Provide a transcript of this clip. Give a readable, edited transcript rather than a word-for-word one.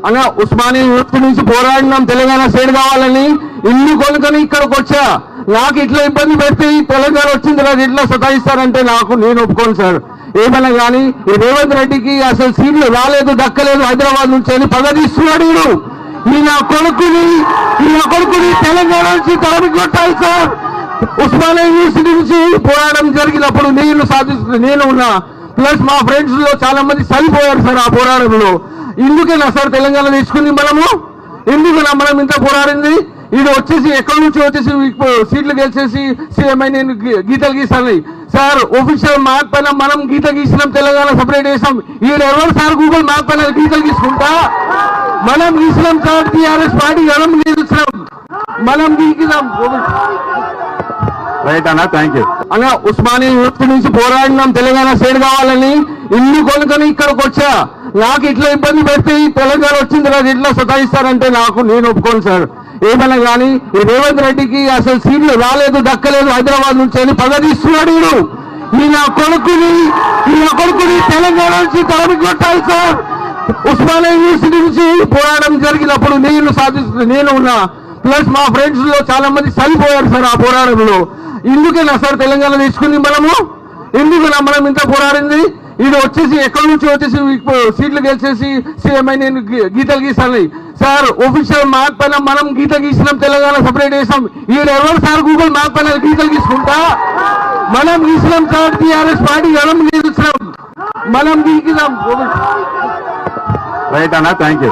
అన్న ఉస్మానియా యూనివర్సిటీ నుంచి పోరాడినాం తెలంగాణ స్టేట్ కావాలని. ఇల్లు కొనుక్కొని ఇక్కడికి వచ్చా. నాకు ఇట్లా ఇబ్బంది పెడితే తెలంగాణ వచ్చింది కదా ఇట్లా సతాయిస్తారంటే నేను ఒప్పుకోను సార్. ఏమైనా కానీ ఈ రేవంత్ రెడ్డికి అసలు సీట్లు రాలేదు, దక్కలేదు హైదరాబాద్ నుంచి అని పగదీస్తున్నాడు. ఈ నా కొడుకుని తెలంగాణ నుంచి తరమి కొట్టాలి సార్. ఉస్మానియా యూనివర్సిటీ నుంచి పోరాటం జరిగినప్పుడు నేను ఉన్నా, ప్లస్ మా ఫ్రెండ్స్ లో చాలా మంది చనిపోయారు సార్ ఆ పోరాటంలో. ఇందుకేనా సార్ తెలంగాణ తీసుకుంది మనము? ఎందుకునా మనం ఇంత పోరాడింది? ఇది వచ్చేసి ఎక్కడి నుంచి వచ్చేసి సీట్లు గెలిచేసి సీఎంఐ నేను గీతలు గీస్తాను సార్. ఒఫీషియల్ మ్యాప్ పైన మనం గీత గీసినాం, తెలంగాణ సపరేట్ చేసాం. ఈయన ఎవరు సార్ గూగుల్ మ్యాప్ పైన గీతలు గీసుకుంటా? మనం గీసినాం సార్. టీఆర్ఎస్ పార్టీ మనం గీకినాం. రైట్ అన్న, థ్యాంక్ యూ అన్న. ఉస్మానియా యూనివర్సిటీ నుంచి పోరాడినాం తెలంగాణ స్టేట్ కావాలని. ఇల్లు కొనుక్కొని ఇక్కడికి వచ్చా. నాకు ఇట్లా ఇబ్బంది పెడితే తెలంగాణ వచ్చింది కదా ఇట్లా సతాయిస్తారంటే నేను ఒప్పుకోను సార్. ఏమైనా కానీ ఈ రేవంత్ రెడ్డికి అసలు సీట్లు రాలేదు, దక్కలేదు హైదరాబాద్ నుంచి అని పగదీస్తున్నాడు. ఈ నా కొడుకుని తెలంగాణ నుంచి తరమి కొట్టాలి సార్. ఉస్మానియా యూనివర్సిటీ నుంచి పోరాటం జరిగినప్పుడు నేను ఉన్నా, ప్లస్ మా ఫ్రెండ్స్ లో చాలా మంది చనిపోయారు సార్ ఆ పోరాటంలో. ఇందుకేనా సార్ తెలంగాణ తీసుకుంది మనము? ఎందుకునా మనం ఇంత పోరాడింది? ఇది వచ్చేసి ఎక్కడి నుంచి వచ్చేసి సీట్లు గెలిచేసి సీఎంఐ నేను గీతలు గీస్తాను సార్. ఒఫీషియల్ మ్యాప్ పైన మనం గీత గీసినాం, తెలంగాణ సపరేట్ చేసాం. ఈయన ఎవరు సార్ గూగుల్ మ్యాప్ పైన గీతలు గీసుకుంటా? మనం గీసినాం సార్. టీఆర్ఎస్ పార్టీ మనం గీకినాం. రైట్ అన్న, థ్యాంక్ యూ